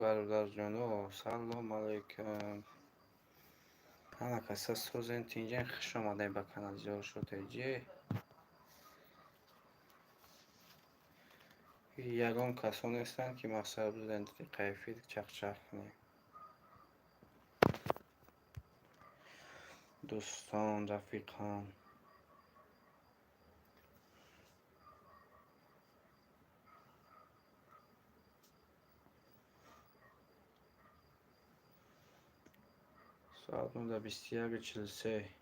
برادر جانو سلام علیکم. همه کسا سوزن تینجن خوش آمدین به کانال جور شده جی. یگان کسان هستند که مقصد بودن قیفی چخ کنیم. دوستان رفیقان ساعت 21:43.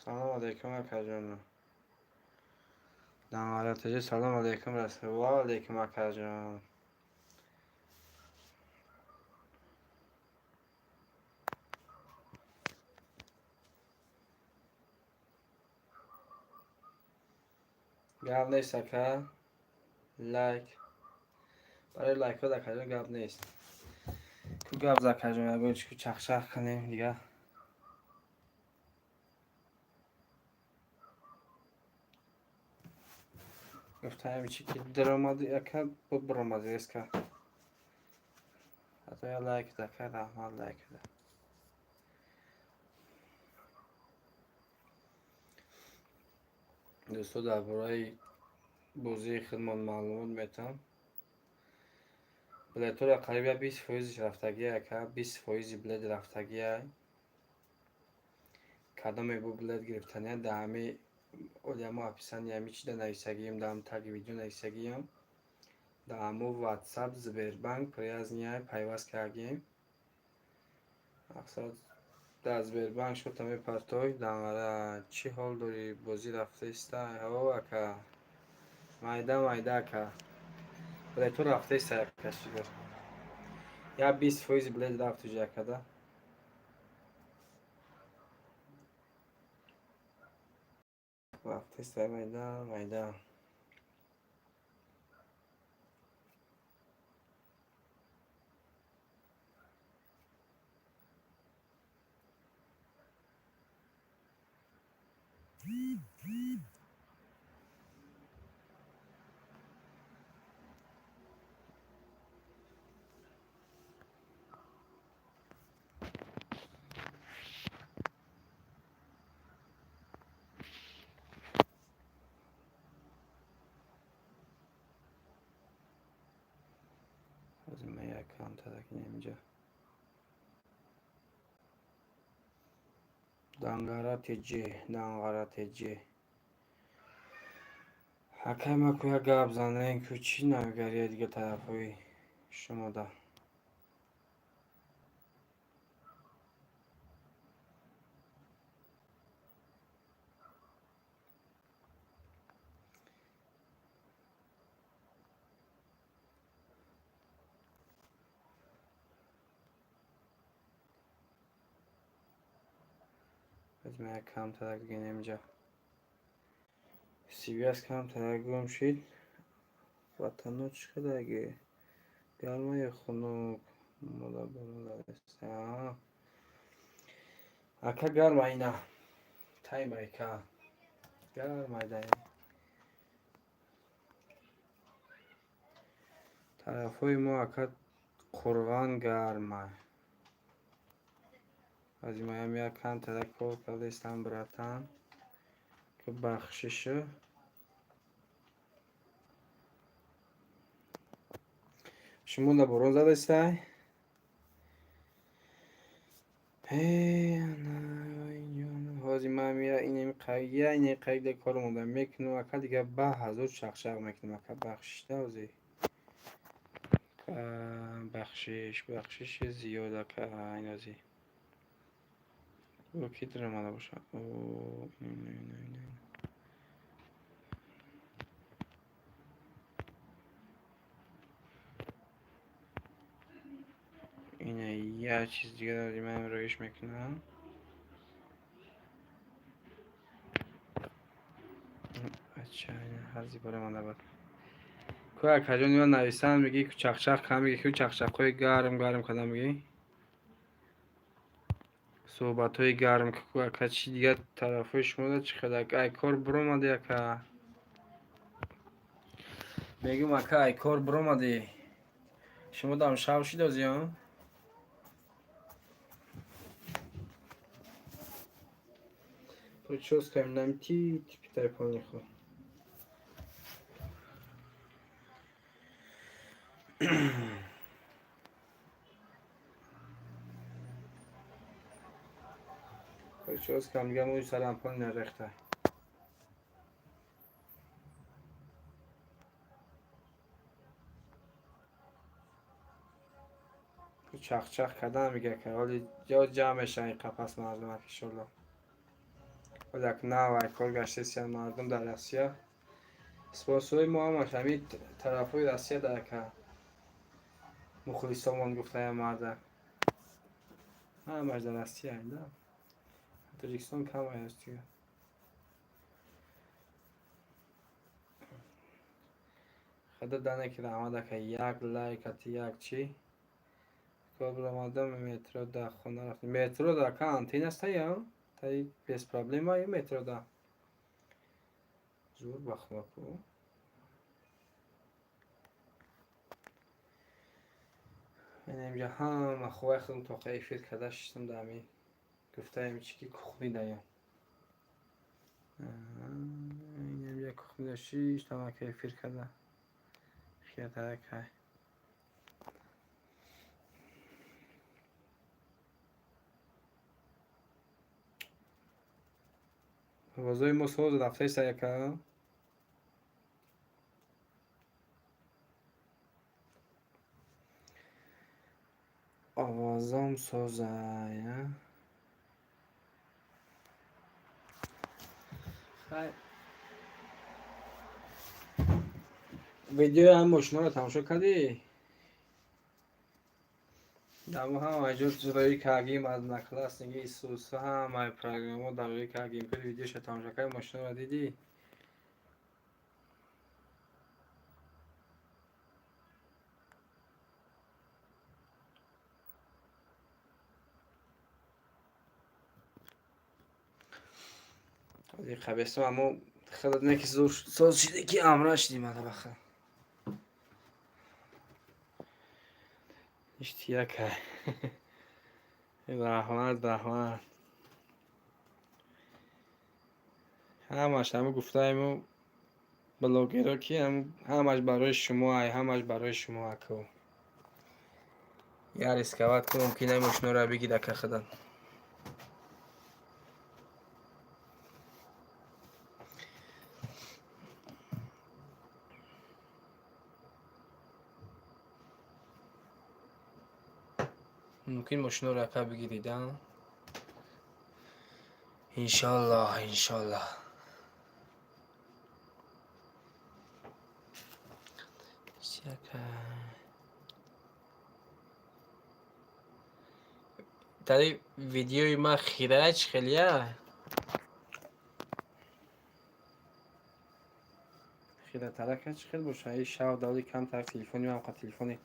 سلام علیکم اکا جان. نمارت سلام علیکم رسول و علیکم اکا جان. گپ نیست اکا. لایک برای لایک ها اکا جان گپ نیست. کو گپ اکا جان اگه چخ کنیم دیگه. گفتم چی که درآمد اکا برآمد است که حتی یا لایک ده که رحمت لایک ده. دوستو درباره بازی خدمات معلومات میتم. بلیت‌ها قریب 20% رفتگی که 20% بلیت رفتگی کدام بو بلیت گرفتنی ده همه اولیا اپیسان یمی چی ده نویسگیم دام تاگ ویدیو نویسگیم ده همو واتساپ زبربانک پری از نیای پیوست کردیم. اقصاد در زبربانک شد تمی پرتوی داماره چی حال داری بازی رفته است او اکا مایده که بلیت‌ها رفته است کشی گر یا 20% بلیت رفت جا کده رفته است مایده از من یک اکانت ترک اینجا دانگارات جی حکم کویا گاب زنن که چی نمیگریه دیگه طرفوی شما ده از من یک اکانت ترک دیگه اینجا سی بی اس کام ترک گم شید وطنو چقدر اگه گرمای خنک مولا برولا است اکا گرم اینا تایم ایکا گرم ایده طرفوی ما اکا قرغان گرمه از این مایم یک کم ترک پر کرده استم براتن که بخششه شما ده برون زده استای هازی مامیا اینم قایه اینه قایده کارو مونده میکنم اکا دیگه با هزار شخشق میکنم اکا بخشش هازی بخشش زیاد اکا این هازی او کی در مالا باشه او اینه یه چیز دیگه داریم من رویش میکنم بچه هرزی باره مانده بود که کجا نیو نویسن میگی که چخچخ کم میگی که چخچخ های گرم کدام میگی صحبت های گرم که چی دیگه طرف شما ده چی خدا ای کار برو ماده که میگم که ای کار برو ماده شما دام شب شید از یا تو چوز کنم نمیتی تیپی تلفنی خود تو چوز کنم میگم اوی سرم پانی نرخته چخ چخ کردن میگه که حالی یا جمعش این قفص مردم انشالله ولی اک نه و کار گشته سیان مردم در روسیه سپاسوی ما هم همین طرفای روسیه در که مخلصان گفته مرده همش در روسیه اینده تاجیکستان کم هست دیگه خدا دانه که آمده که یک لایک ات یک چی کابل آمده مترو در خونه رفتیم مترو در کانتین است یا تایی بیس پرابلم های مترو در زور بخواه کو من اینجا هم خواه خودم تا قیفیت کده شستم دامی گفته همی چی که کخنی دایم این اینجا کخنی داشتیش تا قیفیت کده خیلی ترک های وضعی ما سوز دفته سایه که آوازام سوزه خیلی ویدیو هم مشنا رو تماشا کردی؟ دمو هم اجور جدایی کردیم از نکلاس نگی ایسوسا هم های پروگرامو دقیقی کردیم که ویدیوش تماشا کردی مشنا رو دیدی؟ دیگه خبستم اما خیلی نکی زور ساز شده که امرش دیمده بخیر اشتیاک های رحمت همش همه گفته ایمو بلاگرها که همش برای شما های همش برای شما اکو یار اسکوات که ممکنه مشنو را بگی دکه خدن ممکن مشنو را که بگیرید انشالله tady ویدیوی ما خیرج خیلیه خیلی ترکش خیلی باشه ای شاو دالی کم تر تلفنی هم تلفنی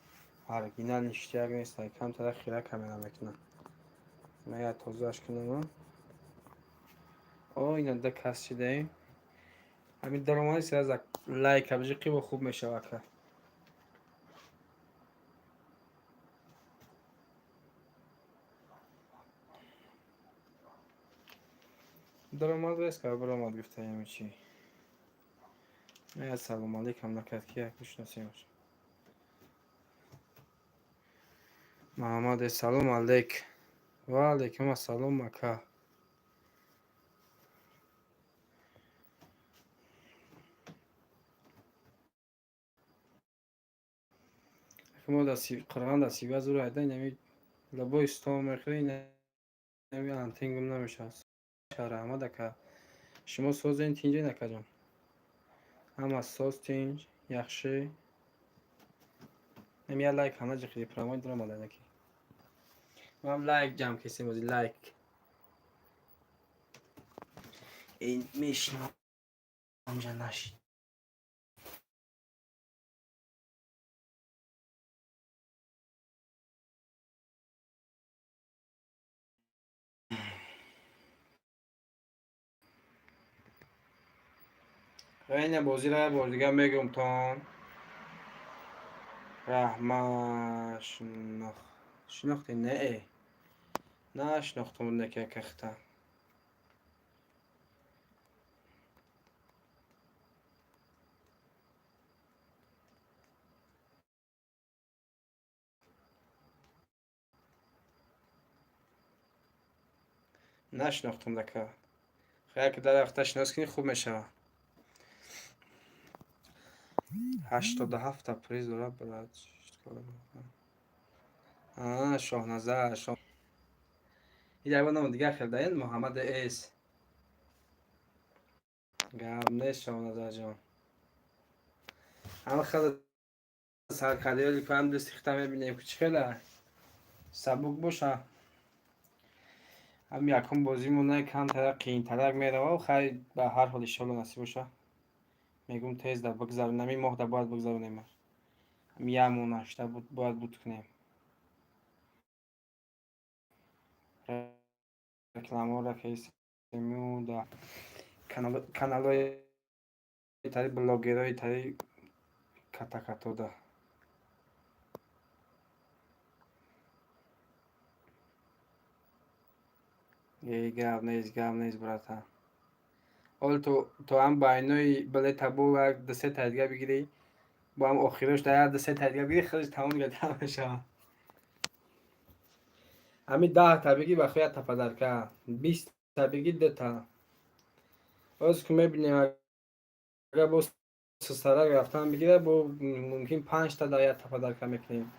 اورجینال اشتیاق نیست کم تر خیره کاملا میکنه من یا توضیحش کنم اینا ده کس شده همین درامانی سر از لایک بجی قیب خوب میشه وکر درآمد است که برآمد گفته یمی چی سلام علیکم نکرد که یک بشناسیمش محمد سلام علیک و علیکم السلام مکه ما دستی قرآن دستی و زور عده نمی لبای استام میخوری نمی انتینگم نمیشه شهر احمد که شما سوز این تینجه نکردم هم سوز تینج یخشی نمی لایک همه جا خیلی پرامای درم آده نکی من لایک جمع کسی بودی لایک این میشنم همجا نشید این بازی را بار دیگه میگم تان رحمه شناختی نه شناختم نکه کخته نشناختم دکه خیلی که در وقت شناس کنی خوب میشه 87 اپریل داره برات شاهنظر این دیگه نام دیگه خیلی داین محمد ایس گم نیست شاهنظر جان همه خیلی سرکردی کنم دست خیلی میبینیم که خیلی سبک باشه هم یکم بازی مونه کم ترک قین ترک میره و خیلی به هر حال ایشالله نصیب باشه میگم تیز در بگذارونم این ماه در باید بگذارونیم هم یه مونشته باید بود کنیم رکلام ها را که ایستیمون در کانال های تری بلاگر های تری کتا کتا ده یه گرم نیز براتا حال تو هم با اینوی بله تبو و دسته تدگه بگیری با هم آخیرش در دسته تدگه بگیری خیلی تمام دیگه تمام شد همین 10 تا بگی بخواه تا پدر که 20 تا بگی 2 تا باز که میبینیم اگر با سرک رفتن بگیره با ممکن 5 تا دایت تا پدر که میکنیم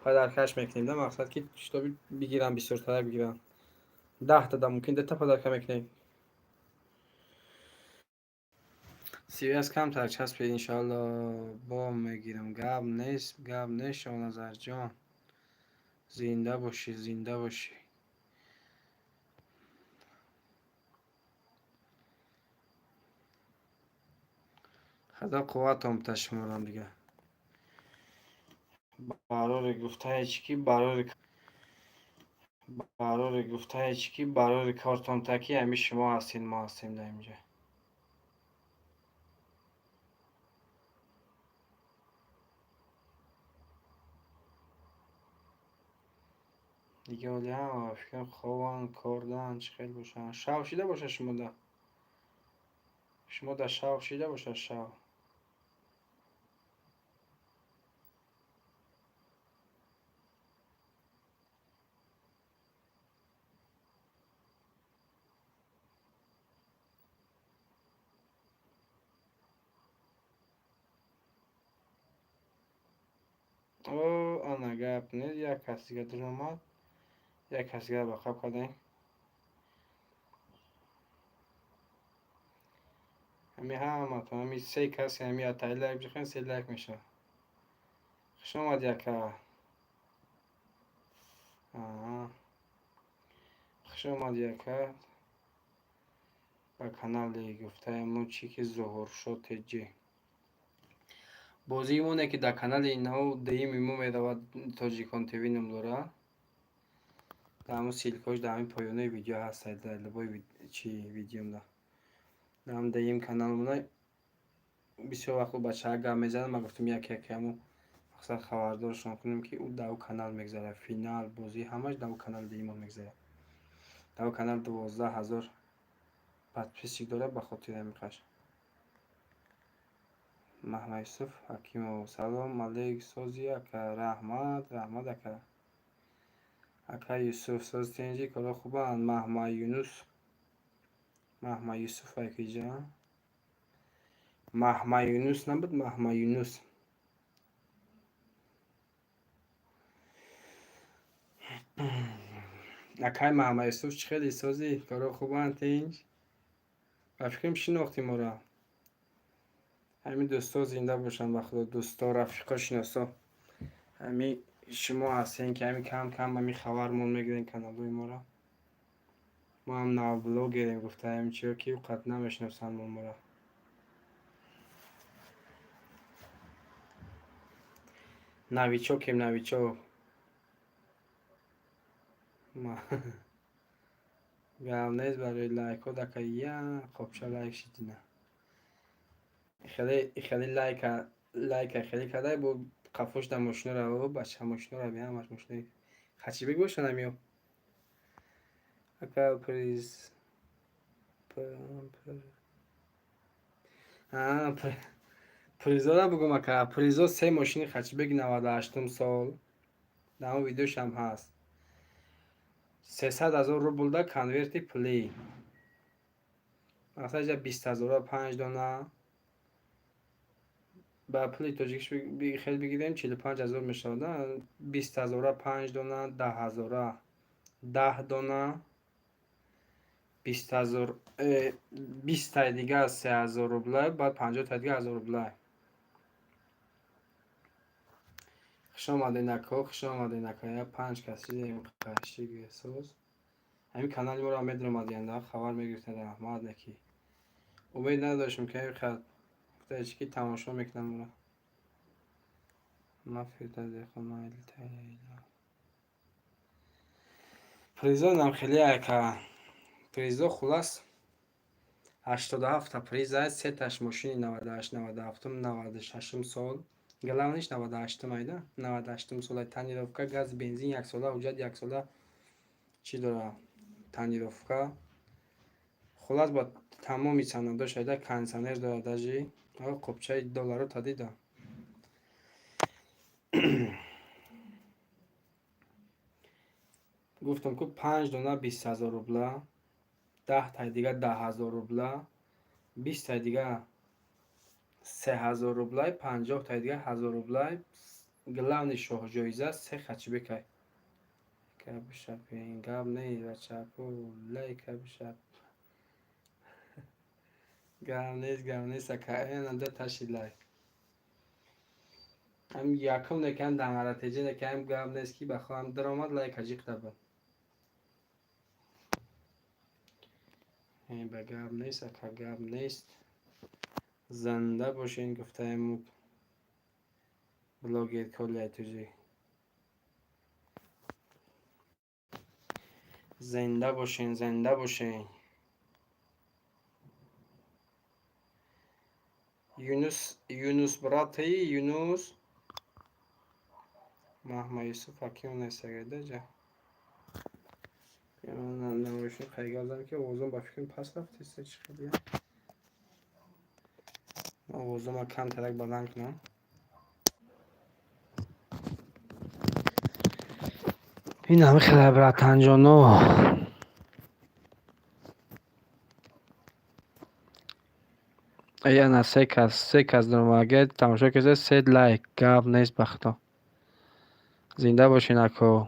پدرکش میکنیم ده مقصد که چطور بگیرم 20 تا بگیرم 10 تا ده ممکن 2 تا پدر که میکنیم سیریس کم تر چسب انشالله با میگیرم گب نیست شاهنظر جان زنده باشی خدا قوت هم تشمارم دیگه برای گفته چی برای کارتون تکی همی شما هستین ما هستیم در اینجا دیگه ولی هم فکرم خوابان کردن چه خیلی باشن شاو شیده باشه شما در شاو شیده باشه شاو او آنها گپ نیست یک کسی که در اومد یک کسی که بخواب کردن همی همه تو همی 3 کسی همی اتایی لایک بخواین 3 لایک میشه خوش آمد یکا خوش آمد یکا به کانال گفته امون چی که ظهور شد تجی بازی مونه که در کانال اینها دیم ایمو میدود تاجیکان تیوی نمداره در همون سیلکاش در همین پایانه ویدیو هست در لبای چی ویدیوم ده در هم دیم کانال مونه بسیار وقت بچه ها گم میزنم من گفتم یک همون مقصد خبردارشان کنیم که او در کانال میگذاره فینال بازی همش در کانال دیما میگذاره در کانال 12,000 پادپیسی داره به خاطر همین قش محمد یوسف حکیم و سلام علیک سازی اکا رحمت اکا یوسف ساز تینجی کارا خوبان محمد یوسف اکی جان محمد یونس نبود محمد یونس اکای محمد یوسف چه خیلی سازی کارا خوبان تینج فکرم شناختی ما را همین دوستا زنده باشن و خدا دوستا رفیقا شناسا همین شما هستین که همین کم همین خبرمون میگیرین کانالوی ما را ما هم نو بلوگریم گفته همین چیو که قد نمیشناسن ما را نویچو ما گرم نیست برای لایک ها دکه یا خب چه لایک شدی نه خیلی لایک خیلی کرده بو قفوش در ماشین رو بچه ماشین رو بیام ماشین خچی بگو شدم یو اکا پریز پریزو را بگم اکا پریزو سه ماشین خچی بگی 98 سال در اون ویدیوش هم هست 300,000 روبل دا کنورتی پلی مثلا 20,000 5 دانه با پلی توجیکش خیلی بگیریم 45,000 میشه 20,000 5 دانه 10,000 10 دانه 20,000 20 تا دیگه 3,000 روبل بعد 50 تا دیگه 1,000 روبل خوش آمده نکو 5 کسی دیم قشنگ احساس همین کانال ما رو میدونم آدینده خبر میگرفتن در احمد نکی امید نداشتم که خد گفتش که تماشا میکنم رو ما فیلتر دیخونم پریزو نم خیلی اکا پریزو خلاص 87 تا پریز است 3 تاش ماشین 98 97 96 سال گلانش 98 مایده 98 سال تانیروفکا گاز بنزین یک ساله حجت یک ساله چی داره تانیروفکا خلاص با تمامی سندا شده کانسنر داره داجی قبچه دلار تا دیده گفتم که 5 دونه 20,000 روبل 10 تا دیگه 10,000 روبل 20 تا دیگه 3,000 روبل 50 تا دیگه 1,000 روبل گلان شاه جایزه سه خچی بکای که بشب این گاب نه بچه کو لایک بشب گام نیست که این دو تاشی لایک هم یکم نکن دماره تیجه نکن گام نیست کی بخوام درآمد لایک اجیق تبا این به گام نیست که گام نیست زنده باشین گفتم بلاگر کلی توجی زنده باشین یونس براتی یونس محمد یوسف حکیم نسگرده جا من نمایشون خیلی که وزن با فکرم پس رفت است چی خیلیه من وزن ما کم ترک بلند کنم این همه خیلی برات انجانو ای انا سه کس در ماگه تماشا کسی 3 لایک گاب نیست بختا زنده باشین اکو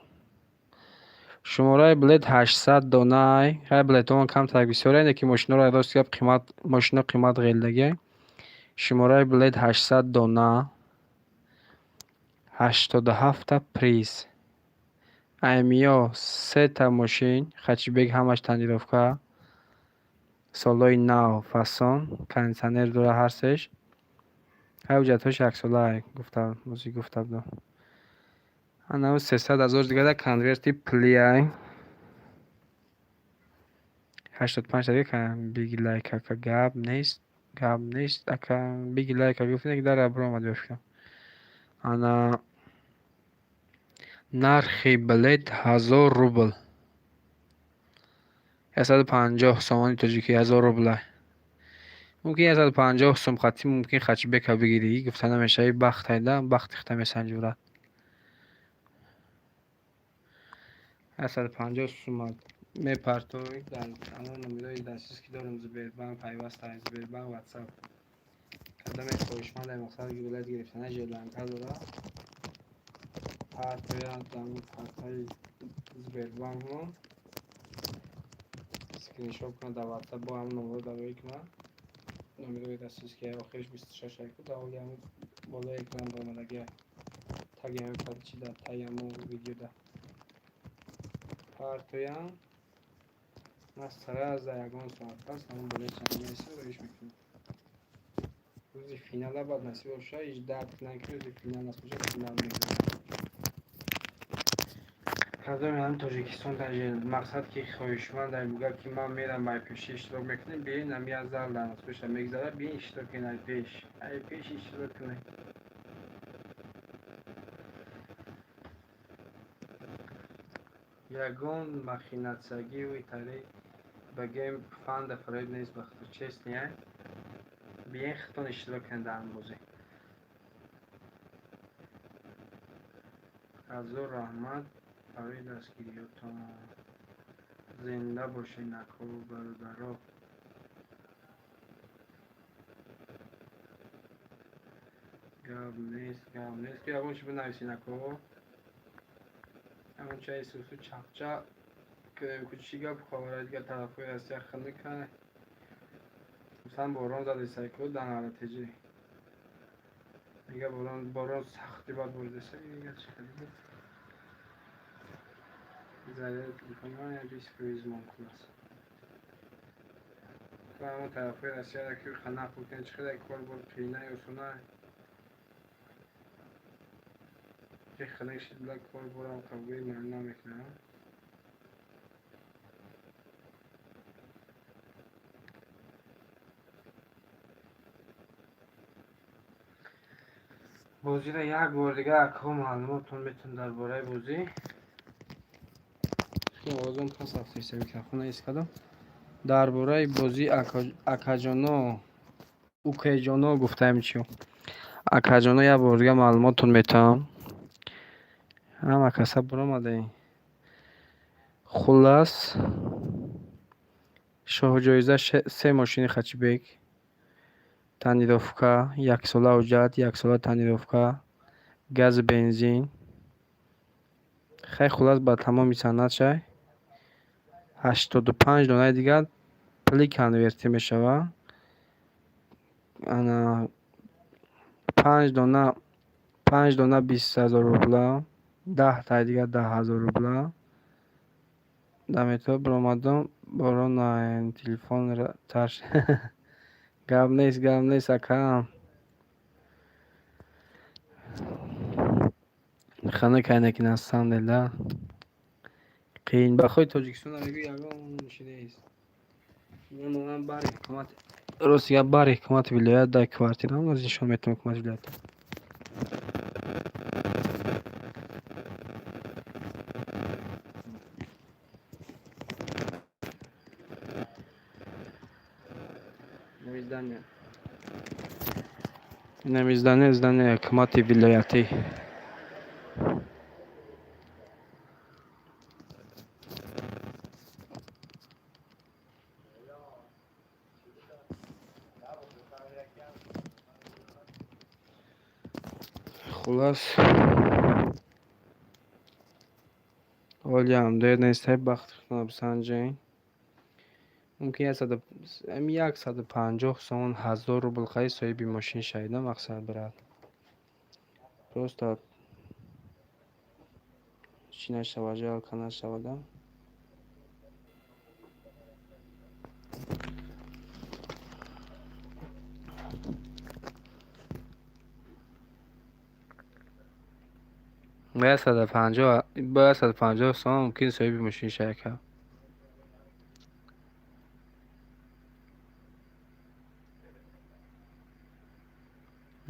شماره بلیت 800 دانه های بلیت اون کم ترک بسیاره اینه که ماشین رو راست گب قیمت ماشین قیمت غیلدگی شماره بلیت 800 دانه 87 تا پریز ایمیا 3 تا ماشین خچی بگ همش تنیروفکا سالای نو فاسون کانسنر داره هستش حجتش اکسولای گفتم موزیک گفتم دو انا 300,000 دیگه در کنورتی پلی ای 85 دیگه کن بیگ لایک اکا گاب نیست اکا بیگ لایک اکا گفتم که در ابرو آمد بفکرم انا نرخی بلیت 1,000 روبل 150 سومانی تاجیکی 1,000 روبل ممکن 150 سوم خطی ممکن خچی بکا بگیری گفتن همیشه بخت هایده بخت اختمی سنجورد 150 سوم می پرتوی در امان نمیدای دستیس که دارم زبیر بانک پیوست های زبیر بانک واتساپ کدام خوشمند در مقصد گولت گرفتن جلانکا داره پرتوی دارم پرتوی زبیر بانک هم سکرین شاپ کنه در واتساپ با همون نمبر داروی کنه نمیدای دستیس که آخرش 26 های که داولی همون بالا اکران دارمدگه تاگی همون پرچی در تایی همون ویدیو در پرتوی هم مسخره از یگان ساعت هست همون بله چند نیسته رویش میکنیم روزی فینال باید نصیب باشه 18 پلان که روزی فینال نصیب باشه فینال میگذارم مردم هم تاجیکستان در مقصد که خواهشمند در میگه که من میرم بای پیشی اشتراک میکنیم بیاین هم 1000 لعنت بشه میگذره بیاین اشتراک کنید پیش پیش اشتراک کنید. یگان مخینتسگی و ایتاری به گیم فاند فرید نیست بخاطر چیست نیه بیاین خطان اشتراک کنید در موزه از رحمت فرید دستگیریتان زنده باشین اکو برادرها. گاب نیست که اگونش بنویسین اکو همون چای سوسو چپچا که کچی گاب خواهرها دیگه طرفای هستی خنده کنه مثلا باران زده سایکو دنگاره تیجی دیگه باران سختی باید برده سایی دیگه چه دیگه زده تلفن ها یا بیس فریز مانکول است و همون طرفای هستی ها که خنده خوکن چه خیلی کار بود قینه یا سونه که خنده شید بلک کار بورم قبوی من نمیکنم بازی را یک بار دیگه اکا معلوماتون میتون درباره بازی آوازم پس افتی میکروفون ایستادم درباره بازی اکاجانو اوکیجانو گفتم چیو اکاجانو یک بار دیگه معلوماتون میتونم هم کسب برآمده خلاص شاه جایزه 3 ماشین خچبک تانیروفکا 1 ساله اوجد 1 ساله تانیروفکا گاز بنزین خیلی خلاص با تمامی سند شد 85 دانه دیگر پلیک کنورتی میشوه انا 5 دانه 20,000 روبلا 10 تا دیگر 10,000 روبلا دمیتو برآمدم باران تلفن را ترش گپ نیست اکام خانه کنه که نستان دلده قین بخوای تاجیکستان رو بگی یگان نشیده است من بر حکومت روسیه بر حکومت ولایت در کوارتیر هم از نشان میتونم حکومت ولایت نمیزدنه زدن حکومت ولایتی خلاص حالی هم داید نیست های بخت کنم بسنجین ممکن است 150 سومن 1000 روبل خواهی صاحبی ماشین شایده مقصد برد درست چی نشود جا کنه شوده باید 150 سومن ممکن صاحبی ماشین شاید کرد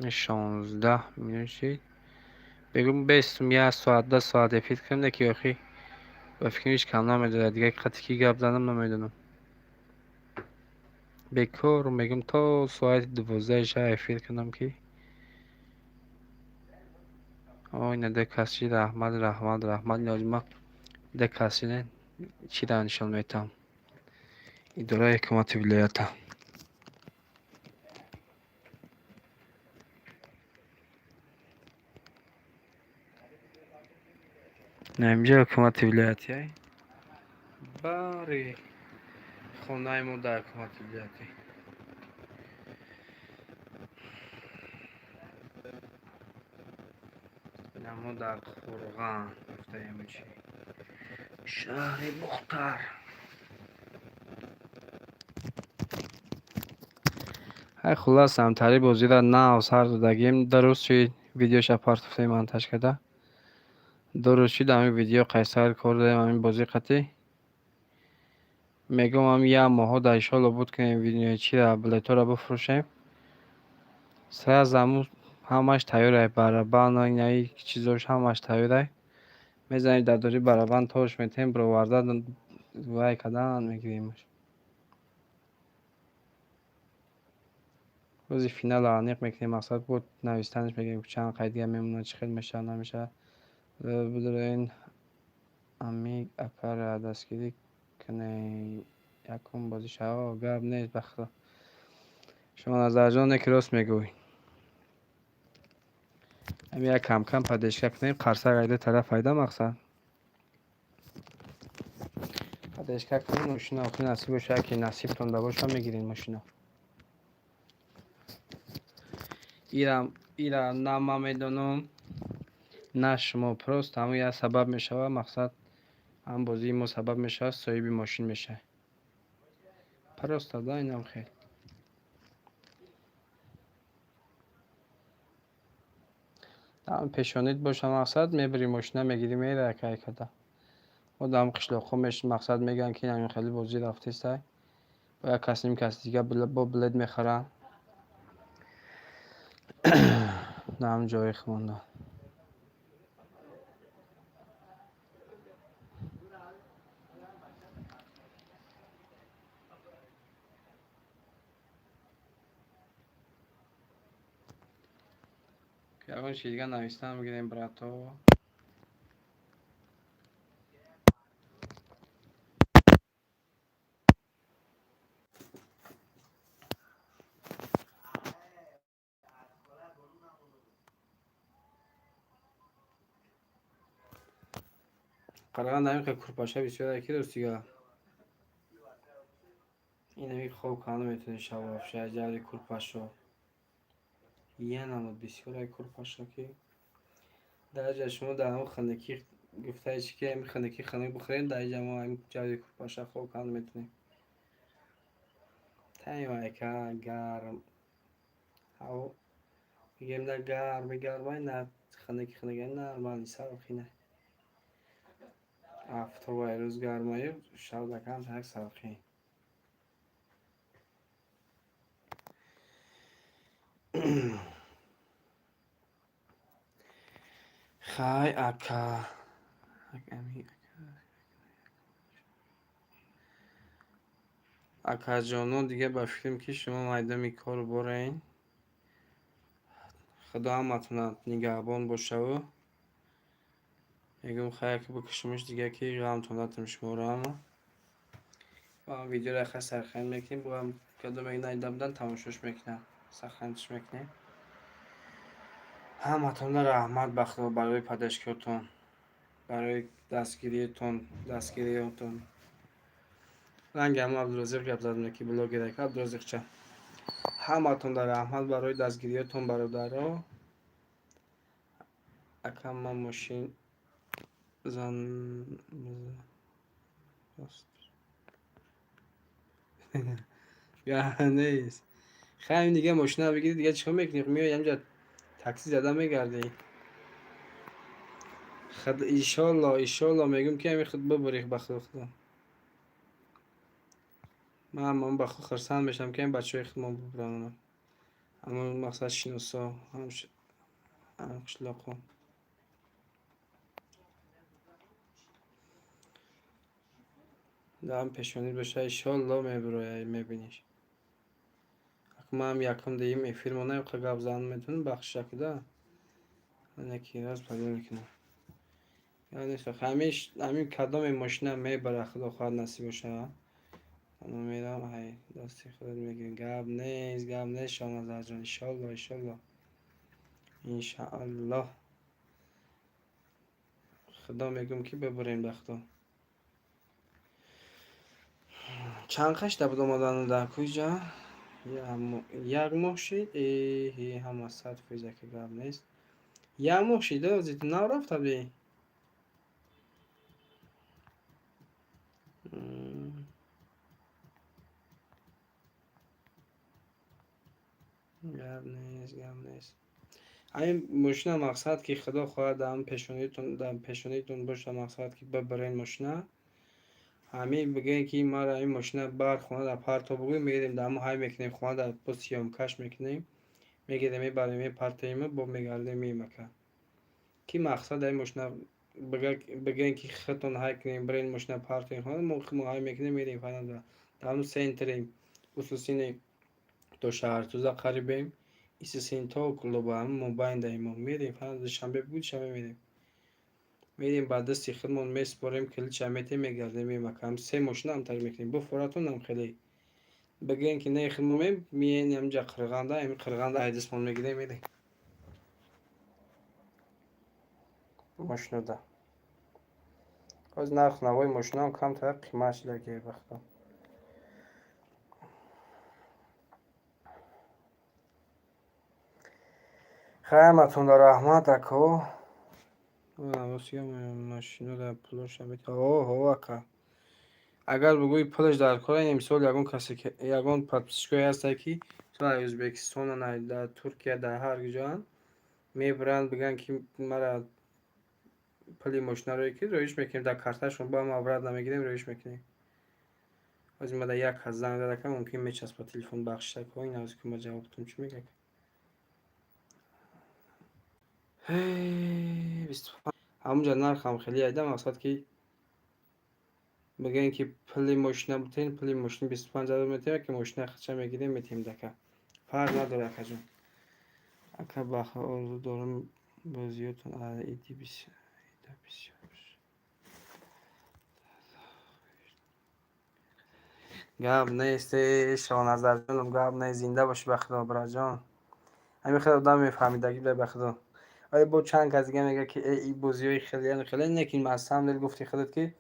16 میلیون شید بگم 20 1 ساعت 10 ساعت فکر کنم که آخی و فکر هیچ کم نمیداره دیگه قطعی کی گپ زدم نمیدونم بکار میگم تا ساعت 12 شب فکر کنم که آینه ده کسی رحمت نیازم ده کسی نه چی را نشان میتم اداره حکومت ولایت نمیجا حکومت ولایتی باری خونه ما در حکومت ولایتی نمو در خورغان گفته چی شهر مختار های خلاص همتری بازی را نه از هر دو دگیم درست شد ویدیوش پارت منتج کرده درست شد همین ویدیو قیصر کردم همین بازی قطعی میگم هم یه ماها در ایشالا بود که این ویدیو چی را بلیتو را بفروشیم سر زمون همش تیاره برابان و این چیزاش همش تیاره میزنید در دوری برابان تاش میتیم برو وردن وای کدن میگیریمش روزی فینال عانیق میکنیم مقصد بود نویستنش میگیم چند قیدی هم میمونه چه خیلی میشه نمیشه بدرین امی اکار دستگیری کنه یکم بازی شوا گرب نیست بخدا شما نظر جان که راست میگوی امی یک کم کم پدشکه کنیم قرصه قیده طرف فایده مقصد پدشکه کنیم ماشینا آخری نصیب باشه که نصیب تونده باشه میگیرین ماشینا ایرا نما میدونم نه شما پروست همون یه سبب میشه و مقصد هم بازی ما سبب میشه صاحب ماشین میشه پروست دادا اینم خیلی هم پیشانیت باشه مقصد میبری ماشینا میگیری میره که کده و دام قشلاق خمش مقصد میگن که همین خیلی بازی رفته است و یا کسی دیگه با بلد میخرن نه هم جای خونده که اون چی دیگه نویستم میگیریم براتو قرار نمیم که کرپاشه بسیار یکی دوست دیگه این همی خوب کانو میتونی شواف شه جوری کرپاشو یه نمود بسیار یک کرپاشو که در شما در همون خندکی گفته چی که همین خندکی خندک بخورین در جمع همین جوری کرپاشه خوب کانو میتونی تایمه که گرم هوا میگیم در گرمه نه خندکی نه مالی سر خینه هفته و روز گرمایه شب دکم تک سرخی خای اکا اکا جانو دیگه با فیلم که شما میدمی کار برین خدا همتون نگهبان باشه و میگم خیر که بکشمش دیگه که غمتون نتونش مورم و هم ویدیو را خیلی سرخین میکنیم با هم کدوم این ندیدم تماشاش میکنم سرخینش میکنیم همتون رحمت بخدا برای پدشکتون برای دستگیریتون رنگ هم عبدالرزیق گپ زدم که بلوگ دیگه عبدالرزیق چه همتون در رحمت برای دستگیریتون برادرها اکم من ماشین زن یا نیست خیلی دیگه ماشین رو بگیری دیگه چیکار میکنی میای همینجا تاکسی زدن میگردی خد ایشالله میگم که همین خود ببری بخدا خدا من بخدا خرسان بشم که این بچه های خودم ببرم اما مقصد شینوسا هم قشلاقو دارم پیشونی بشه ایشالله میبروی میبینیش اما هم یکم دیم ای فیلم نه گپ زدن میتونم بخش شکده نکی راست پیدا میکنم یعنی همیش همین کدام ماشین میبره خدا خواهد نصیب باشه انا میرم های دستی خودت میگیرین گپ نیست شما نظر جان انشالله انشالله خدا میگم که ببرین بخدا چند خش بودم آدم در کجا یک ماه شد همه صد فیزه که گپ نیست یک ماه شده ازیت نرفت بی گپ نیست همین ماشین مقصد که خدا خواهد دم پیشونیتون باشه، مقصد که ببرین ماشین همین بگین که ما را این ماشین بر خونه در پارتا بگوی میگیریم دم های میکنیم خونه در پستیام کش میکنیم میگیریم میبریم می پارتاییم با میگردیم میمکن کی مقصد این ماشین بگین که خودتون های کنیم برین ماشین پارتای خونه مو های میکنیم میریم فعلا در سنتریم خصوصی تو شهر تو قریبیم ایسی سینتا و کلوب هم موبایل داریم میریم فعلا شنبه بود شنبه میریم بعد دستی خودمون میسپاریم کلیچ میته میگردیم میمکم سه ماشین هم تر میکنیم بفراتون هم خیلی بگین که نه خودمون میین همجا قرغاندا همین قرغاندا ایدسمون میگیریم میریم ماشین ده از نرخ نوای ماشین هم کم تر قیمتش لگه وقتا خیمتون در رحمت اکو واسه ماشین در پولش هم اوه اکا اگر بگوی پولش در کار مثال یگان کسی که یگان پادپسچوی هست که تو در ازبکستان و در ترکیه در هر جا میبرند بگن که مرا پلی ماشین روی که رویش میکنیم در کارتشون با ما آورد نمیگیریم رویش میکنیم از ما در یک هزار زنگ داده که ممکن میچسب با تلفن بخش که این از که ما جوابتون چی میگه همونجا نرخ هم خیلی ایده مقصد که بگن که پلی ماشین بتین پلی ماشین 25,000 میتیم که ماشین خدشه میگیریم میتیم دکه فرق نداره که جون اکا بخوا آرزو دارم بازیاتون ایدی بسیار گاب نیستی شما نظر جونم گاب نه زنده باشی بخدا برا جان همین خدا دام میفهمیدگی به خدا آیا با چند کس دیگه میگه که ای بازیای خیلی نکین مثلا دل گفتی خودت که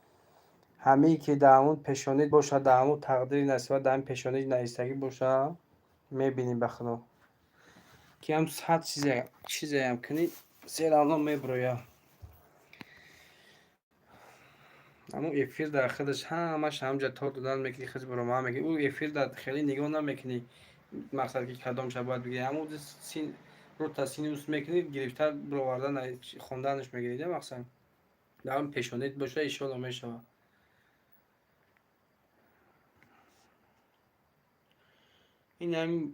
همه که دامون پیشونید باشه دامون تقدیر نسبت دام پیشونید نیستگی باشه میبینی به خدا که هم صد چیزی هم کنی سیر الان میبرویا اما افیر در خودش همش همجا تا دادن میکنی خیلی برو ما میگی او افیر در خیلی نگاه نمیکنی مقصد که کدام شب باید بگی همون سین رو تا سینوس میکنی گرفتار برو آوردن خوندنش میگیری مقصد در اون پیشونیت باشه ایشالا میشه این هم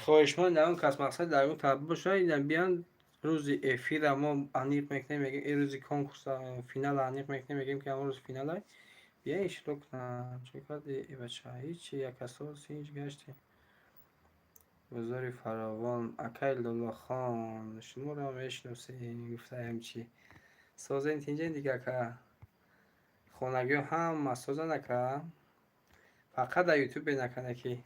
خواهشمند در اون کس مقصد در اون تبدیل باشه این بیان روز افیر ما انیق میکنیم میگیم این روزی کنکورس فینال انیق میکنیم میگیم که همون روز فینال بیا اشتراک کن چیکار ای بچه هیچی یک اساس هیچ گشتی بزاری فراوان اکای لالا خان شما رو میشناسی گفته همچی سازه اینجا دیگه که خانگی هم مسازه نکه فقط در یوتیوب نکنه که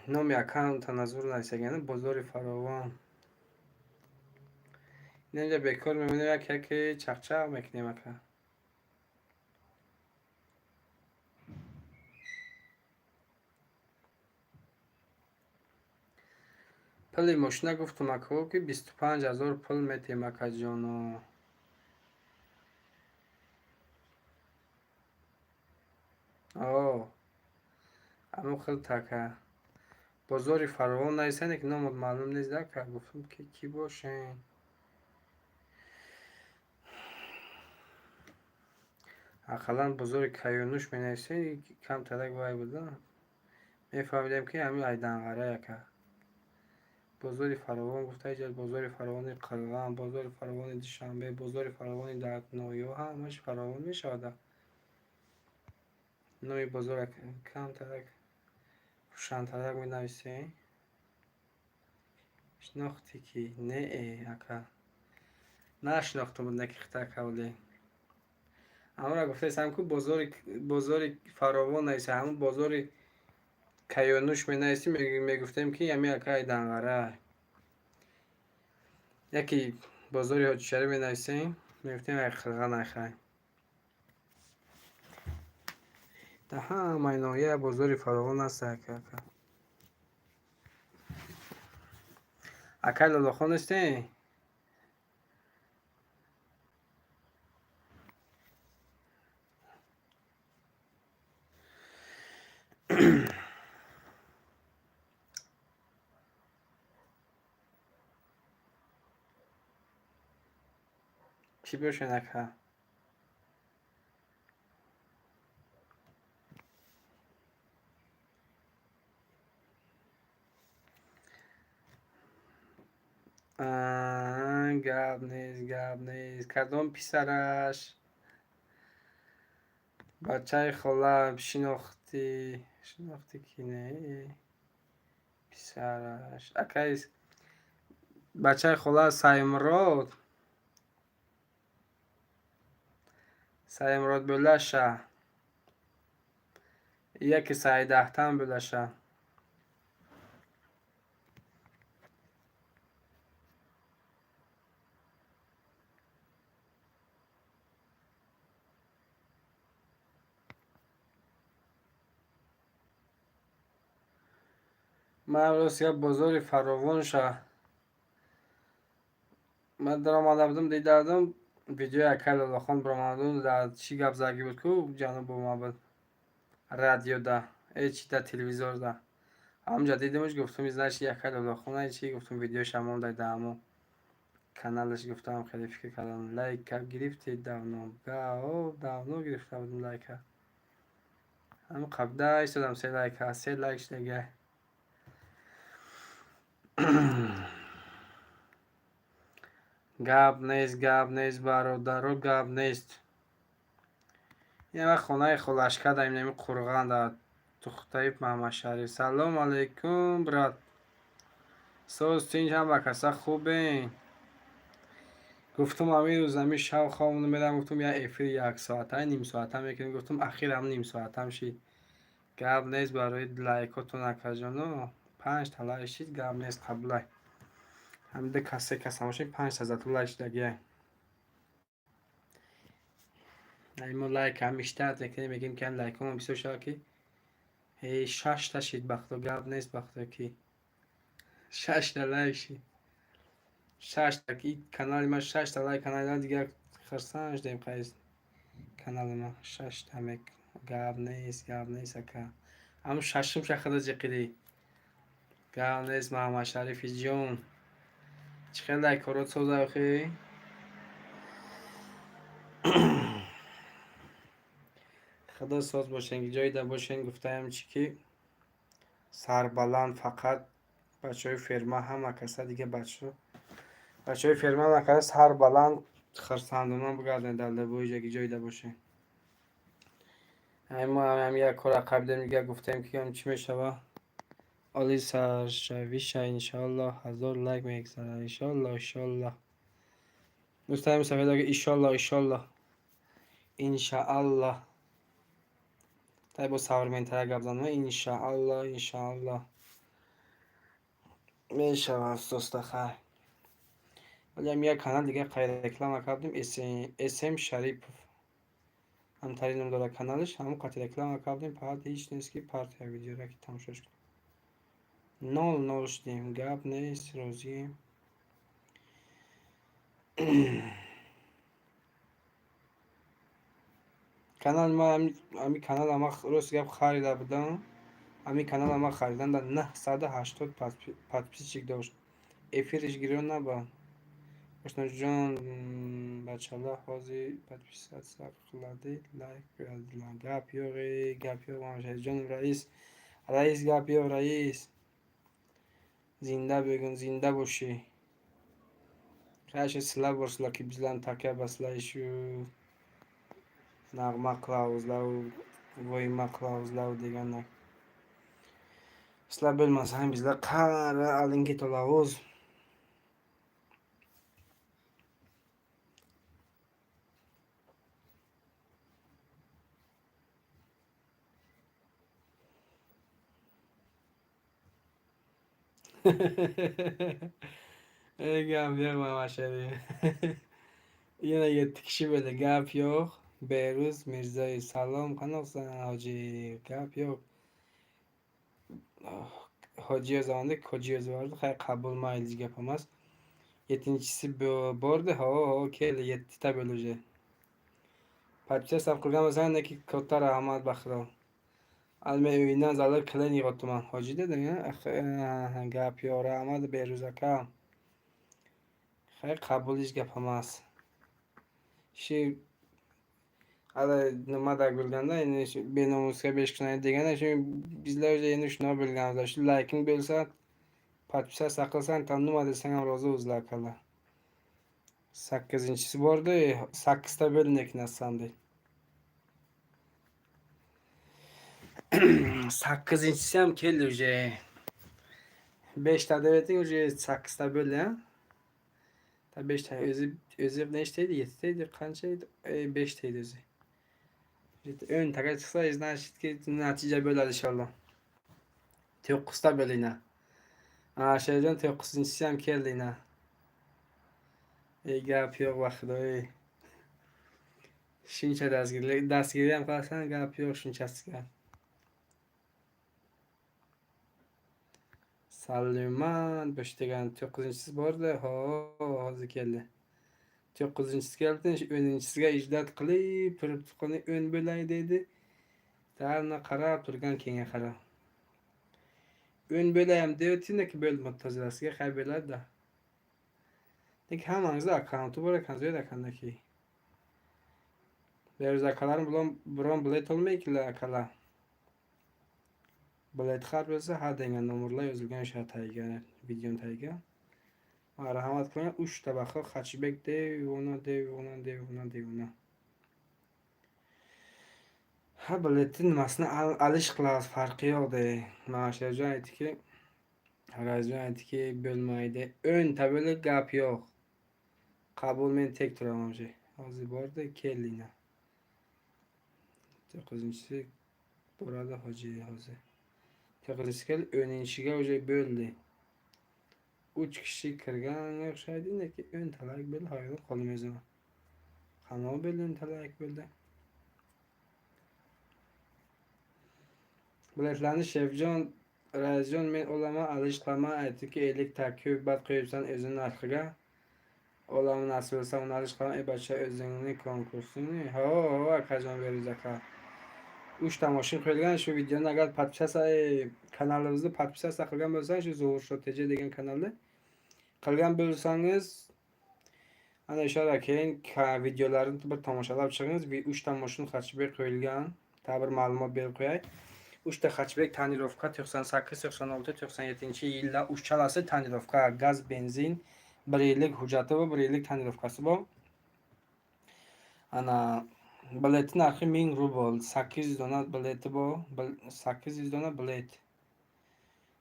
نام اکانت تنظر نیستگنه بزاری فراوان اینجا بیکار میمونه که چخچه میکنیم اکا پلی ماشینه گفتم اکا که 25,000 پل میتیم اکا جانو آه اما خیلی تکه بازاری فراوان نیستن که نامد معلوم نیست که گفتم که کی باشه اقلا بزرگ کیانوش می نیسته کم ترک وای بودن میفهمیدم که همین ایدنغره که بازار فراوان گفته ایجاد بازار فراوان قلغم بازار فراوان دوشنبه بازار فراوان دهت‌نویو همش فراوان میشود نوی بازار کم ترک روشن ترک می نویسه شناختی که نه اکا نشناخته بود نکی خطا کولی اما را گفته ایسم که بازار فراوان نیسته همون بازار کیانوش می نیستی میگفتیم که یمی اکا ایدنغره یکی بازاری حاجی شریف می نیسته میگفتیم یک خلقه نخواهیم در همه ناحیه بازاری فراوان است اکا لالاخان استه چی بشنکه؟ گپ نیست کدام پسرش بچه خالم شناختی کی نه پسرش اکیس بچه خاله سایمراد بلشه یکی سعی دهتن بلشه من امروز یک بازار فراوان شه من در آمده بودم دیدم ویدیو اکل الله برامدون در چی گپ زگی بود که جانب ما بود رادیو ده چی در تلویزیون ده همونجا دیدمش گفتم ازش اکل الله خونه چی گفتم ویدیو شما در همون کانالش گفتم خیلی فکر کردم لایک گرفتید داونو گرفته بودم لایک هم قبل ایستادم 3 لایک 3 لایک دیگه گپ نیست برادرو گپ نیست یه وقت خونه خلاشکه داریم نمی قرغان در تختایب محمد شریف سلام علیکم برات سوز تینج هم بکسه خوبین گفتم امیر روز زمین شو خوابونو میدم گفتم یا افیر 1 ساعته نیم ساعته میکنیم گفتم اخیر هم نیم ساعته هم شید گپ نیست برای لایکاتون اکجانو 5 تا لایک شید گپ نیست قبله هم ده کسی باشین 5 تا زد لایک دیگه ایمون لایک هم بیشتر تکنی میگیم که لایک هم بیسو شاکی 6 تا شید بختو گپ نیست بختو کی 6 تا لایک شید 6 تا کی کانال ما 6 تا لایک کانال دیگه خرسانش دیم قیس کانال ما 6 تا مک گپ نیست اکا هم ششم شخص جقیدی گپ نیست محمد شریفی جون چخیل لایک رو سوز اخی خدا ساز باشین جایی در باشین گفتم چی که سربلند فقط بچه های فرما هم کسا دیگه بچه های فرما هم کسا سربلند خرساندونان بگردن در لبوی جایی در باشین ما هم یک کار قبل دیگه گفتم که هم چی میشه عالی سرشوی شه انشالله 1000 لایک میگذاره انشالله دوستان صفحه دیگه انشالله تا با سوار تر گپ زنم انشالله میشه دوست خیر ولی هم یک کانال دیگه غیر رکلام کردیم اسم شریف همترین داره کانالش همون قطع رکلام کردیم فقط هیچ نیست که پارت یک ویدیو را که تماشاش کنیم 0 شدیم گپ نیست روزیم کانال ما همین کانال ما روز گپ خریده بودم همین کانال ما خریدن در 980 подписчик داشت افیرش گیرون نبود اشنا جان بچه الله حاضی подписаться قلده لایک بیادلان گپ یوغی محمد جان رئیس گپ یوغ رئیس زنده بگن زنده باشی خیلی سلا برسلا که bizden تکه بسلایشو نغمه کلاوزلو ویما کلاوزلو دیگه نه سلا bilmez هم bizler kara alın git olavuz gap yok Mehmet Şerif. Yine 7 kişi böyle gap yok. Behruz Mirza'yı salam kanalsan hacı gap yok. Hacı zamanında koca yazı vardı. Hayır kabul mailiz yapamaz. Yetincisi bordu ha okey 7 ta bölüce. Parça saf kurgan mesela ki Kotar Ahmet Bakra. alme uydan zalar kilen yig'otman. Hoji dedin ya. Gap yo'q, rahmat Behruz aka. Xayr, qabul ish gap emas. Shu hali nimada bo'lganda endi shu benomusga 5 kun deganda shu bizlar endi shuni bilganmiz. Shu liking bo'lsa, podpisatsiya qilsan, tam nima desang ham rozi o'zlar akalar. 8-chisi bordi, 8 ta bo'ldik nasandi. 8-chisi ham keldi uje. 5 ta deveting uje 8 ta bo'ldi ha. Ta 5 ta o'zi nechtaydi? 7 ta edi, qancha edi? 5 ta edi o'zi. 10 taga chiqsa, значит natija bo'ladi inshaalloh. 9 ta bo'lina. Sherzon 9-chisi ham keldina. Gap yo'q vaqtida. Shuncha dastgirlik ham qilsan, gap yo'q shunchasiga. Salman boshtagan 9-chisi bordi. Hozir keldi. 9-chisi keldi, 10-chisiga ijdat qilib, turibqani 10 bo'lay dedi. Darna qarab turgan kenga qarab. 10 bo'layam deyotindiki bo'ldi tozalasiga qay bo'ladi. Dik hammangizda akkaunti bor ekan, zo'yd ekandaki. Behruz akalarim biron bilet olmaydilar akalar. Bilet har bo'lsa ha degan nomerlar yozilgan o'sha tagiga, videoning tagiga. Marhamat qiling, 3 tabaqa Xachibek devona. Ha biletni nimasini alish qilamiz, farqi yo'q de. Mana Sherzon aytdiki, Razon aytdiki bo'lmaydi. 10 ta bo'lib gap yo'q. Qabul men tek turaman o'sha. Hozir bordi, keldinglar. 9-chisi boradi hoji hozir. 9-chisi keldi, 10-chiga o'sha bo'ldi. 3 kishi kirganga o'xshaydi, lekin 10 talak bo'ldi, hayron qoldim o'zim. Qanaqa bo'ldi 10 talak bo'ldi? Biletlarni Shevjon Razon men olaman, alish qilaman, aytdiki 50 ta ko'bat qo'yibsan o'zing narxiga. Olaman nasib bo'lsa uni alish qilaman, bacha o'zingni konkursini. Akajon Behruz aka. 3 ta mashina qo'yilgan shu videoni agar podpisatsiya kanalimizni podpisatsiya qilgan bo'lsangiz, shu Zo'r strategiya degan kanalni qilgan bo'lsangiz, ana o'sha keyin videolarini bir tomoshalab chiqingiz. 3 ta mashina Xachibek qo'yilgan. Ta'bir ma'lumot berib qo'yay. 3 ta Xachibek tonirovka 98-97-yillar uchalasi tonirovka, gaz, benzin, 1 yillik hujjati va 1 yillik tonirovkasi bor. Ana bilet narxi 1000 rubl, 800 dona bileti bor, 800 dona bilet.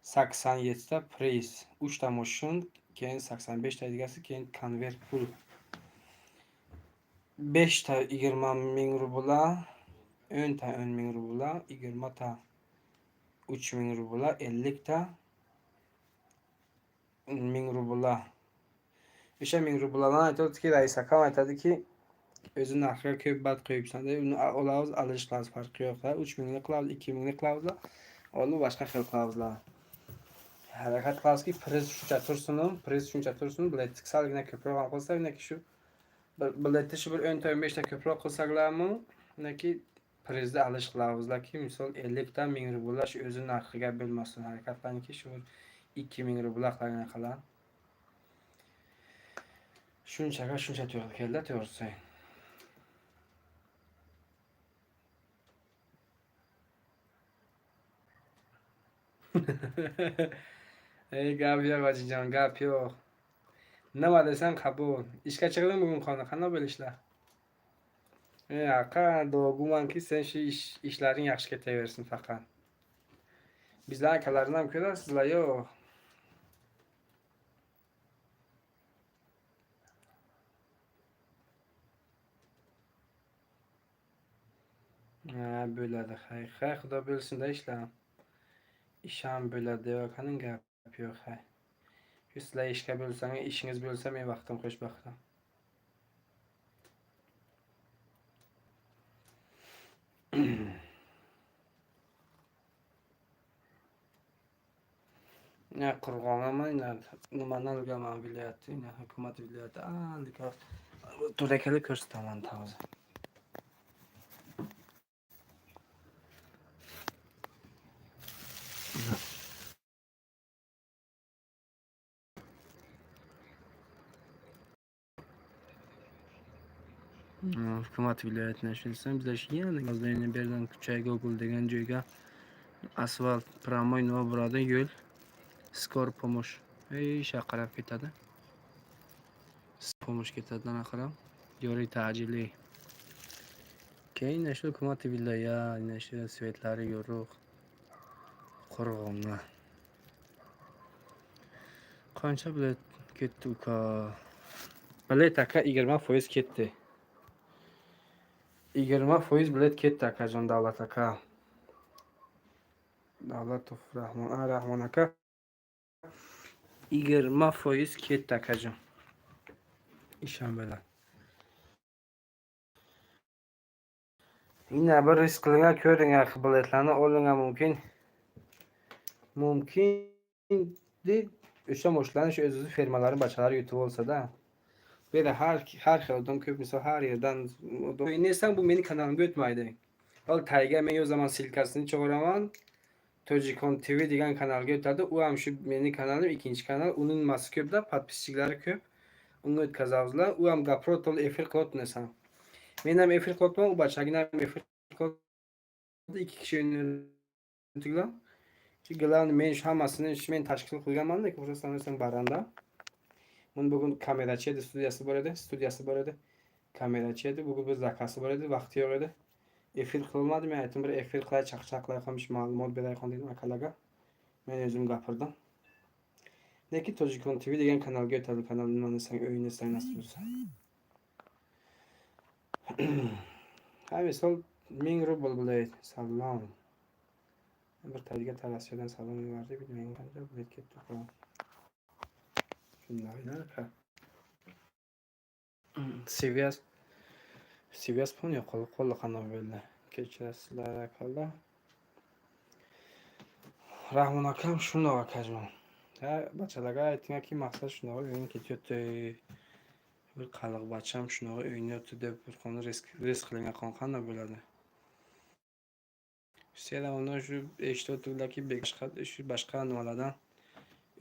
87 ta priz, 3 ta mashina, keyin 85 ta egasi, keyin konvert pul. 5 ta 20 ming rubl, 10 ta 10 ming rubl, 20 ta 3 ming rubl, 50 ta 1000 rubl. O'sha 1000 rubldan aytadiki, rais akam aytadiki, o'zi narxiga ko'p qo'yibsan deb, uni olamiz, alish qilamiz, farqi yo'q. 3 mingni qilamiz, 2 mingni qilamiz, olib boshqa xil qilamizlar. Harakat qilamizki, priz shuncha tursin, biletni salgina ko'proq qilsak, neki shu biletni shu bir 10 ta 15 ta ko'proq qilsaklarmi, neki prizni alish qilamizlarki, misol 50 ta 1000 rubl shu o'zi narxiga bo'lmasin. Harakatlanki shu 2000 rubl qilgan qalan. Shuncha to'g'ri keldi, to'g'risi. Gap yo'q ojijon, gap yo'q. Nima desam qabul. Ishga chiqdim bugun qanday bo'lishlar? Aqa gumanki sen shu ishlaring yaxshi ketaversin faqat. Bizlar akalarni ham ko'rasizlar yo'q. Bo'ladi. Hay, xudo bilsin-da ishlar. Ish ham bo'ladi, yo'qaning gap yo'q, hay. Sizlar ishga bo'lsangiz, ishingiz bo'lsa, men vaqtim qo'shmoqda. Qurg'onaman, nimani olganman viloyatni, hukumat viloyati. To'rakali ko'rsataman hozir. Hukumat viloyatini ishlasam bizlar yana gazlayni berdan kuchayga okul degan joyga asfalt promoy nima bo'ladi yo'l skor pomosh qarab ketadi. Pomosh ketadi anaqa yo'li ta'jili. Keyin shu hukumat viloyat shu svetlari yo'q. Qo'rg'onga. Qancha bilet ketdi uka? Bilet aka 20% ketdi. 20% bilet ketdi akajon davlat aka. Davlatov Rahmon aka 20% ketdi akajon. Ishon bilan. Yine bir risk qilingan ko'ring biletlarni olingan mumkin. Deb o'sha moshlarni shu o'z firmalari bachalari yutib olsa-da. Böyle her xildan ko'p misol har yerdan o'ynaysam bu meni kanalimga o'tmaydi. Ol tayga men o zaman silkasini chiqaraman. Tojikon TV degan kanalga o'tadi. U ham shu meni kanalim ikkinchi kanal. Uning nimasi ko'pda, podpischiklari ko'p. Uni o'tkazavizlar. U ham gaprotol efir qilotnasan. Men ham efir qilyapman, u bachagina ham efir qilyapti. Ikki kishi o'ynaydilar. Glавный men shu hammasini men tashkil qilganman, lekin просто baranda. Buni bugun kamerachi edi, studiyasi bor edi. Kamerachi edi, bugun biz zakasi bor edi, vaqti yo'q edi. Efir qilmadim, men aytdim bir efir qilay, chaqchaqlay qolmish ma'lumot beray qol dedim akalarga. Men o'zim gapirdim. Lekin Tojikon TV degan kanalga o'tadi, kanalni nomisang o'yinasang nasib bo'lsa. Ha, misol 1000 rubl bo'laydi. Salom. Bir tayga tarasiyadan salom yubordik, bilmayman qancha bilet ketdi. Shundaylar. Seviyas pon yo'q, qo'lli qanday bo'ldi. Kechirasizlar akalar. Rahmon akam shundoq akajman. Ha, bachalarga aytdimki, maqsad shundoq o'yin ketyapti. Bir qaliq bacham shundoq o'ynayapti deb bir qon risk qilingan qanday bo'ladi? Sizlar undan shu eshituvdiki, boshqa nimalardan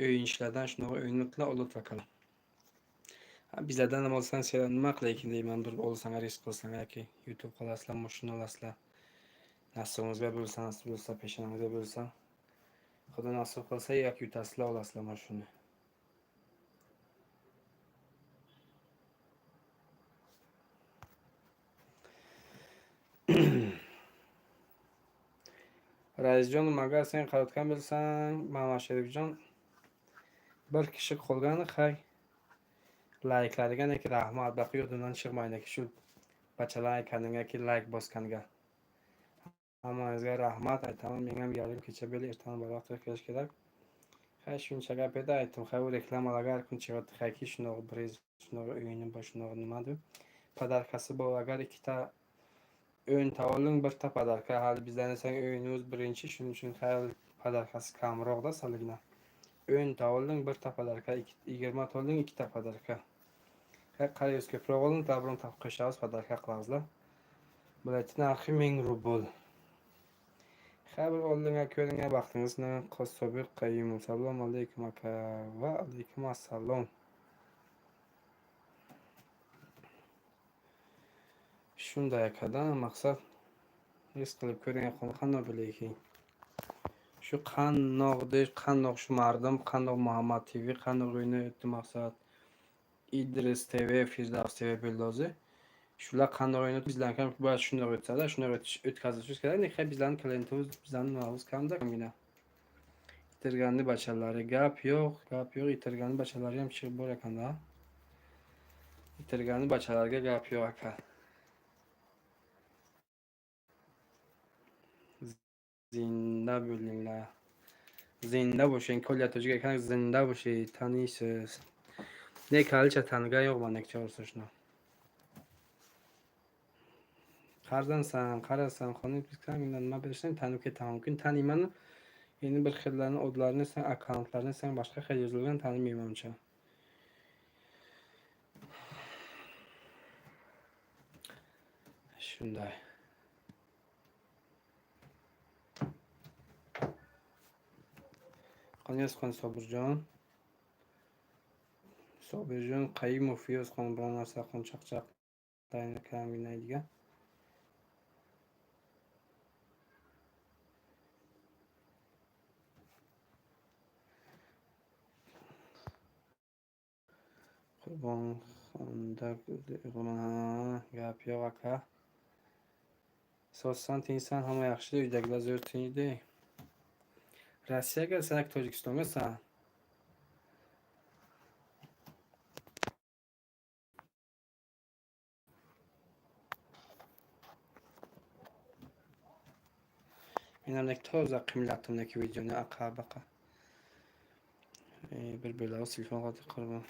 o'yin ishlardan shundoq o'yinlar olib akalar. Bizlardan nima olsan, sizlar nima qilaykin deyman, bir olsang risk qilsang yoki YouTube qolasizlar, mashina olasizlar. Nasibingizga bo'lsa, nasib bo'lsa, peshonangizga bo'lsa. Xudo nasib qilsa, yoki yutasizlar, olasizlar mashina. Raisjon nimaga sen qaratgan bilsang, Mamad Sherifjon bir kishi qolgani hay. Like'larga neki rahmat, baqi yodimdan chiqmaydi shu bachalar aytganingga like bosganiga. Hammangizga rahmat aytaman. Men ham yarim kecha bo'lib ertaman baroqda kelish kerak. Hay shuncha gap edi aytdim. Hay reklamalarga har kun chiqadi. Hayki shunaqa briz, shunaqa o'yini boshinoq nima deb. Padarkasi bor agar ikkita o'yinta oling, birta padarka. Hali bizdan esa o'yinimiz birinchi, shuning uchun hay padarkasi kamroqda saligina. O'yinta oling, birta padarka, 20 ta oling, ikkita padarka. Qaraysiz ko'proq oling, tabron qo'shamiz, padarka qilamizlar. Bilet narxi 1000 rubl. Xabar oldinga ko'ringan vaqtingizni Qosobir Qayumov. Assalomu alaykum aka. Va alaykum assalom. Shunday akadan maqsad his qilib ko'ringan qanday bilaykin. Shu qandoq shu mardim, qandoq Muhammad TV, qandoq o'ynayapti maqsad. İdris TV, Firdavs TV bildozi. Shular qanday o'ynayapti bizlar ham bu shunday o'tsa-da, shunday o'tkazishimiz kerak. Lekin bizlarning klientimiz bizlarning navuz kamda kamgina. Itirganli bachalari gap yo'q. Itirganli bachalari ham chiqib bor ekanda. Itirganli bachalarga gap yo'q aka. Zinda bo'linglar. Zinda bo'shing, ko'lyatojiga ekan zinda bo'shing, taniysiz. Ne kalcha tanigan yo'q mana chorsa shuni. Qarasan, xonib bizga nima berishni tanib ketaman. Mumkin taniyman. Endi bir xillarni odlarni sen akkauntlarni sen boshqa xil yozilgan tanimaymancha. Shunday. Qaniyazxon Sobirjon Qayumov Fiyozxon bilan narsa qon chaqchaq dayanıklı güneydiga. Qurbonxonda gap yo'q aka. Asosan tinchsan, hamma yaxshi, uydagilar zo'r tinchdi. Rossiyaga san, Tojikistonga san. Menamdek toza qimlatimdagi videoni aqa-baqa. Bir belaga telefon qotib qolgan.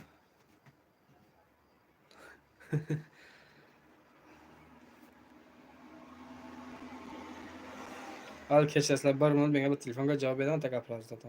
Al kechasizlar, bir minut menga bir telefonga javob beraman, tak gapirasiz.